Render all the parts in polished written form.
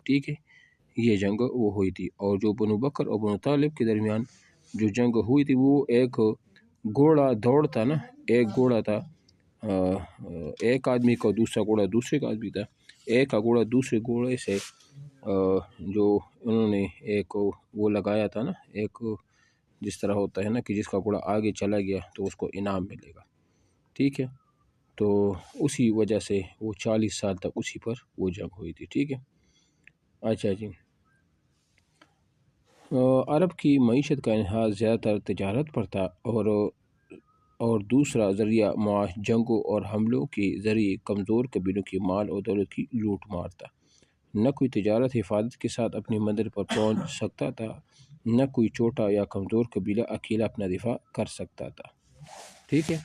ٹھیک ہے، یہ جنگ وہ ہوئی تھی۔ اور جو بنو بکر اور بنو طالب کے درمیان جو جنگ ہوئی تھی وہ ایک گھوڑا دوڑ تھا نا، ایک گھوڑا تھا ایک آدمی کا، دوسرا گھوڑا دوسرے کا آدمی تھا، ایک کا گھوڑا دوسرے گھوڑے سے جو انہوں نے ایک وہ لگایا تھا نا، ایک جس طرح ہوتا ہے نا کہ جس کا گھوڑا آگے چلا گیا تو اس کو انعام ملے گا، ٹھیک ہے، تو اسی وجہ سے وہ 40 سال تک اسی پر وہ جنگ ہوئی تھی، ٹھیک ہے۔ اچھا جی، عرب کی معیشت کا انحصار زیادہ تر تجارت پر تھا، اور دوسرا ذریعہ معاش جنگوں اور حملوں کے ذریعے کمزور قبیلوں کی مال اور دولت کی لوٹ مار تھا۔ نہ کوئی تجارت حفاظت کے ساتھ اپنی منزل پر پہنچ سکتا تھا، نہ کوئی چھوٹا یا کمزور قبیلہ اکیلا اپنا دفاع کر سکتا تھا، ٹھیک ہے۔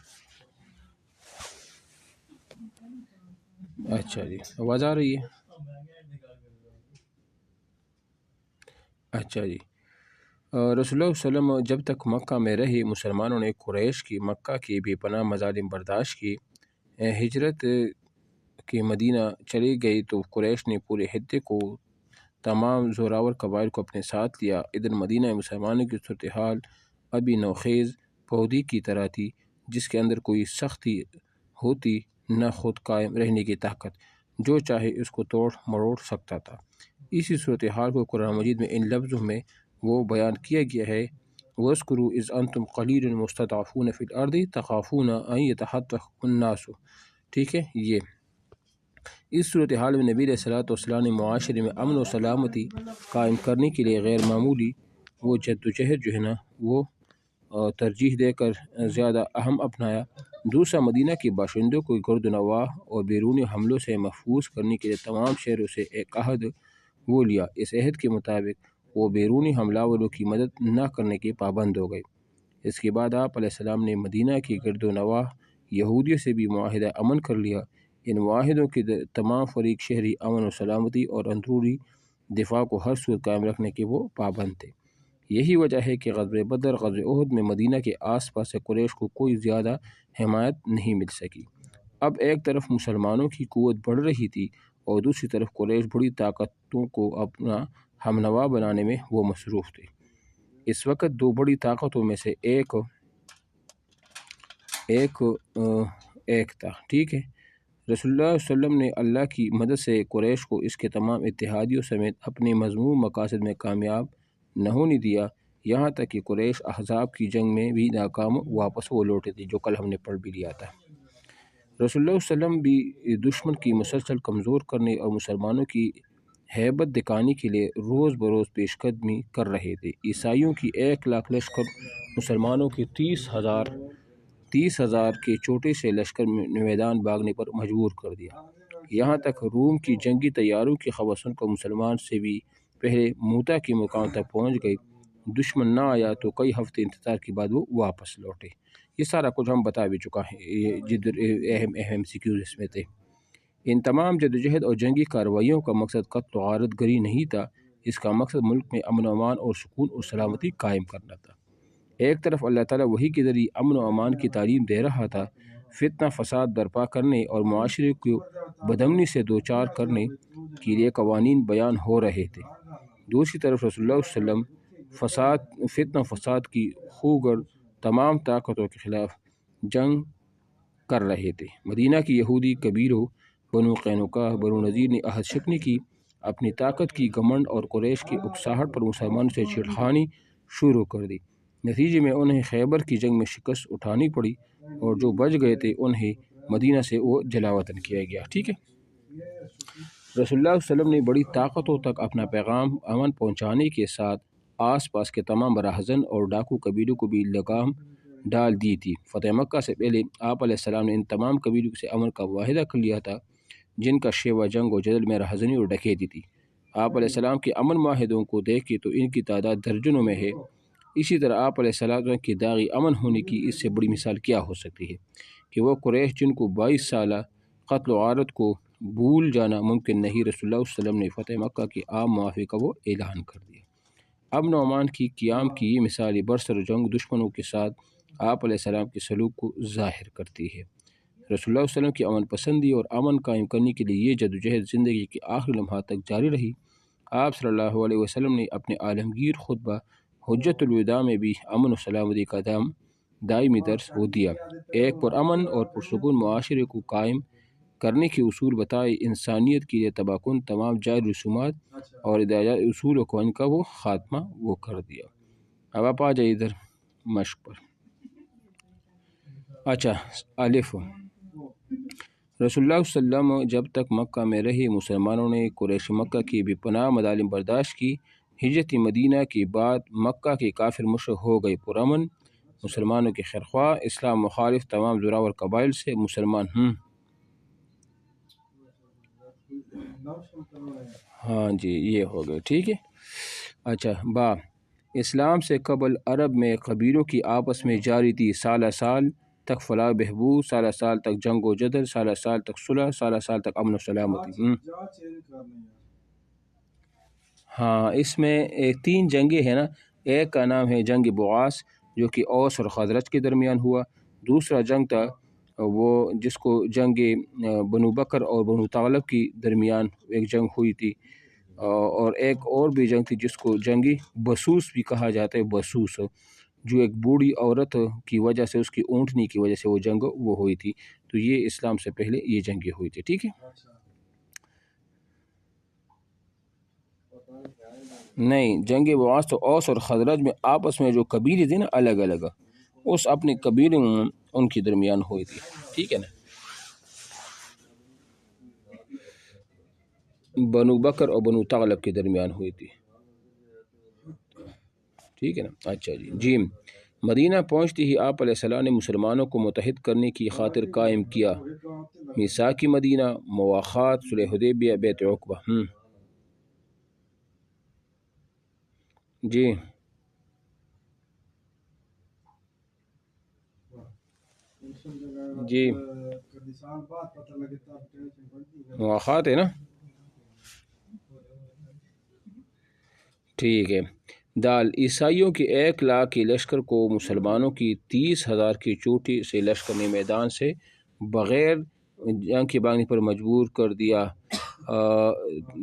اچھا جی، آواز آ رہی ہے؟ اچھا جی، رسول اللہ صلی اللہ علیہ وسلم جب تک مکہ میں رہے، مسلمانوں نے قریش کی مکہ کی بے پناہ مظالم برداشت کی۔ ہجرت کے مدینہ چلی گئی تو قریش نے پورے خطے کو، تمام زوراور قبائل کو اپنے ساتھ لیا۔ ادھر مدینہ میں مسلمانوں کی صورتحال ابھی نوخیز پودے کی طرح تھی، جس کے اندر کوئی سختی ہوتی نہ خود قائم رہنے کی طاقت، جو چاہے اس کو توڑ مروڑ سکتا تھا۔ اسی صورتحال کو قرآن مجید میں ان لفظوں میں وہ بیان کیا گیا ہے، وَاذْكُرُوا إِذْ أَنْتُمْ قَلِيلٌ مُسْتَضْعَفُونَ فِي الْأَرْضِ تَخَافُونَ أَنْ يَتَخَطَّفَكُمُ النَّاسُ، ٹھیک ہے۔ یہ اس صورتحال میں نبی علیہ الصلوٰۃ والسلام نے معاشرے میں امن و سلامتی قائم کرنے کے لیے غیر معمولی وہ جد و جہد جو ہے نا وہ ترجیح دے کر زیادہ اہم اپنایا۔ دوسرا، مدینہ کے باشندوں کو گرد و نواح اور بیرونی حملوں سے محفوظ کرنے کے لیے تمام شہروں سے ایک عہد وہ لیا۔ اس عہد کے مطابق وہ بیرونی حملہ آوروں کی مدد نہ کرنے کے پابند ہو گئے۔ اس کے بعد آپ علیہ السلام نے مدینہ کی گرد و نواح یہودیوں سے بھی معاہدہ امن کر لیا۔ ان معاہدوں کے تمام فریق شہری امن و سلامتی اور اندرونی دفاع کو ہر صورت قائم رکھنے کے وہ پابند تھے۔ یہی وجہ ہے کہ غزوہ بدر، غزوہ احد میں مدینہ کے آس پاس سے قریش کو کوئی زیادہ حمایت نہیں مل سکی۔ اب ایک طرف مسلمانوں کی قوت بڑھ رہی تھی اور دوسری طرف قریش بڑی طاقتوں کو اپنا ہمنوا بنانے میں وہ مصروف تھے۔ اس وقت دو بڑی طاقتوں میں سے ایک تھا، ٹھیک ہے۔ رسول اللہ صلی اللہ علیہ وسلم نے اللہ کی مدد سے قریش کو اس کے تمام اتحادیوں سمیت اپنے مذموم مقاصد میں کامیاب نہ ہونے دیا، یہاں تک کہ قریش احزاب کی جنگ میں بھی ناکام واپس وہ لوٹے تھے، جو کل ہم نے پڑھ بھی لیا تھا۔ رسول اللہ صلی اللہ علیہ وسلم بھی دشمن کی مسلسل کمزور کرنے اور مسلمانوں کی ہیبت دکھانے کے لیے روز بروز پیش قدمی کر رہے تھے۔ عیسائیوں کی 1,00,000 لشکر مسلمانوں کے 30,000 کے چھوٹے سے لشکر میدان بھاگنے پر مجبور کر دیا۔ یہاں تک روم کی جنگی تیاروں کی خبر سن کر مسلمان سے بھی پہلے موتا کے مقام تک پہنچ گئے۔ دشمن نہ آیا تو کئی ہفتے انتظار کے بعد وہ واپس لوٹے۔ یہ سارا کچھ ہم بتا بھی چکا ہے، اہم سیکیورز اس میں تھے۔ ان تمام جدوجہد اور جنگی کارروائیوں کا مقصد قتل و غارت گری نہیں تھا، اس کا مقصد ملک میں امن و امان اور سکون اور سلامتی قائم کرنا تھا۔ ایک طرف اللہ تعالیٰ وحی کے ذریعے امن و امان کی تعلیم دے رہا تھا، فتنہ فساد برپا کرنے اور معاشرے کو بدامنی سے دوچار کرنے کے لیے قوانین بیان ہو رہے تھے۔ دوسری طرف رسول اللہ صلی اللہ علیہ وسلم فتنہ فساد کی خوگر تمام طاقتوں کے خلاف جنگ کر رہے تھے۔ مدینہ کی یہودی قبیلوں بنو قینقاع، بنو نذیر نے عہد شکنی کی، اپنی طاقت کی گھمنڈ اور قریش کی اکساہٹ پر مسلمانوں سے چھیڑخانی شروع کر دی۔ نتیجے میں انہیں خیبر کی جنگ میں شکست اٹھانی پڑی اور جو بچ گئے تھے انہیں مدینہ سے وہ جلاوطن کیا گیا، ٹھیک ہے۔ رسول اللہ صلی اللہ علیہ وسلم نے بڑی طاقتوں تک اپنا پیغام امن پہنچانے کے ساتھ آس پاس کے تمام براہزن اور ڈاکو قبیلوں کو بھی لگام ڈال دی تھی۔ فتح مکہ سے پہلے آپ علیہ السلام نے ان تمام قبیلوں سے امن کا معاہدہ کر لیا تھا، جن کا شیوہ جنگ و جدل میں راہزنی اور ڈکیتی تھی۔ آپ علیہ السلام کے امن معاہدوں کو دیکھیں تو ان کی تعداد درجنوں میں ہے۔ اسی طرح آپ علیہ السلام کی داغی امن ہونے کی اس سے بڑی مثال کیا ہو سکتی ہے کہ وہ قریش جن کو 22 سالہ قتل و غارت کو بھول جانا ممکن نہیں، رسول اللہ صلی اللہ علیہ وسلم نے فتح مکہ کی عام معافی کا وہ اعلان کر دیا۔ امن و امان کی قیام کی یہ مثالی برسر جنگ دشمنوں کے ساتھ آپ علیہ السلام کے سلوک کو ظاہر کرتی ہے۔ رسول اللہ صلی اللہ علیہ وسلم کی امن پسندی اور امن قائم کرنے کے لیے یہ جدوجہد زندگی کے آخری لمحات تک جاری رہی۔ آپ صلی اللہ علیہ وسلم نے اپنے عالمگیر خطبہ حجت الوداع میں بھی امن و سلامتی کا دائمی درس وہ دیا۔ ایک پرامن اور پرسکون معاشرے کو قائم کرنے کے اصول بتائے، انسانیت کے لیے تباہ کن تمام جائز رسومات اور ہدایات اصول و قوانین کا وہ خاتمہ وہ کر دیا۔ اب آپ آ جائیے ادھر مشق پر۔ اچھا، الف، رسول اللہ صلی اللہ علیہ وسلم جب تک مکہ میں رہے مسلمانوں نے قریش مکہ کی بے پناہ مظالم برداشت کی۔ ہجرت مدینہ کے بعد مکہ کے کافر مشرک ہو گئے پرامن، مسلمانوں کے خیرخواہ، اسلام مخالف تمام زوراور قبائل سے مسلمان ہاں جی یہ ہو گئے، ٹھیک ہے۔ اچھا، با، اسلام سے قبل عرب میں قبیلوں کی آپس میں جاری تھی سالہ سال تک فلاح بہبود، سالہ سال تک جنگ و جدل، سالہ سال تک صلح، سالہ سال تک امن و سلامتی۔ ہاں، اس میں تین جنگیں ہیں نا، ایک کا نام ہے جنگ بغاس جو کہ اوس اور خزرج کے درمیان ہوا، دوسرا جنگ تھا وہ جس کو جنگ بنو بکر اور بنو طغلب کی درمیان ایک جنگ ہوئی تھی، اور ایک اور بھی جنگ تھی جس کو جنگ بسوس بھی کہا جاتا ہے، بسوس، جو ایک بوڑھی عورت کی وجہ سے، اس کی اونٹنی کی وجہ سے وہ جنگ وہ ہوئی تھی۔ تو یہ اسلام سے پہلے یہ جنگیں ہوئی تھی، ٹھیک ہے۔ نہیں، جنگ بغاس تو اوس اور خزرج میں آپس میں جو قبیلے تھے نا الگ الگ، اس اپنے قبیلے میں ان کے درمیان ہوئی تھی، ٹھیک ہے نا۔ بنو بکر اور بنو طغلب کے درمیان ہوئی تھی، ٹھیک ہے نا۔ اچھا جی، جیم، مدینہ پہنچتے ہی آپ علیہ السلام نے مسلمانوں کو متحد کرنے کی خاطر قائم کیا میثاق مدینہ، مواخات، صلح حدیبیہ، بیعت عقبہ۔ جی جی، مواخات ہے نا، ٹھیک ہے۔ دال، عیسائیوں کے 1,00,000 کے لشکر کو مسلمانوں کی 30,000 کی چوٹی سے لشکر نے میدان سے بغیر جنگ کے بھاگنے پر مجبور کر دیا،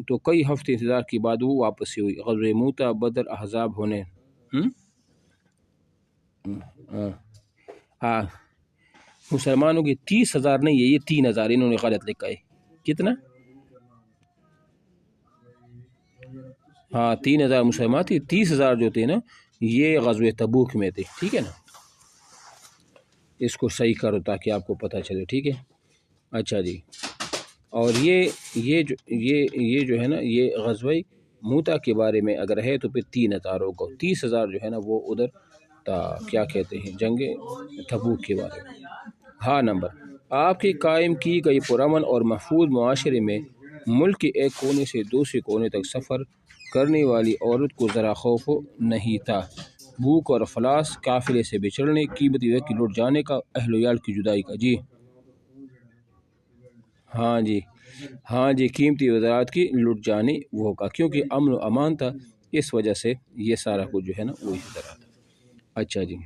تو کئی ہفتے انتظار کے بعد وہ واپسی ہوئی۔ غزوہ موتا، بدر، احزاب ہونے ہاں، مسلمانوں کی 30,000 نہیں ہے، یہ 3,000 انہوں نے غلط لکھا ہے۔ کتنا؟ ہاں 3,000 مسلمان تھے، 30,000 جو تھے نا یہ غزوہ تبوک میں تھے، ٹھیک ہے نا۔ اس کو صحیح کرو تاکہ آپ کو پتہ چلے، ٹھیک ہے۔ اچھا جی، اور یہ جو ہے نا یہ غزوہ موتا کے بارے میں اگر ہے تو پھر 3,000 ہوگا، 30,000 جو ہے نا وہ ادھر کیا کہتے ہیں جنگ تبوک کے بارے میں۔ ہاں نمبر، آپ کی قائم کی گئی پرامن اور محفوظ معاشرے میں ملک کے ایک کونے سے دوسرے کونے تک سفر کرنے والی عورت کو ذرا خوف نہیں تھا، بھوک اور افلاس، قافلے سے بچڑنے، قیمتی وقت کی لٹ جانے کا، اہل و عیال کی جدائی کا۔ جی ہاں جی، ہاں جی، قیمتی وزارات کی لٹ جانے وہ کا، کیونکہ امن و امان تھا، اس وجہ سے یہ سارا کچھ جو ہے نا وہی طرح تھا۔ اچھا جی۔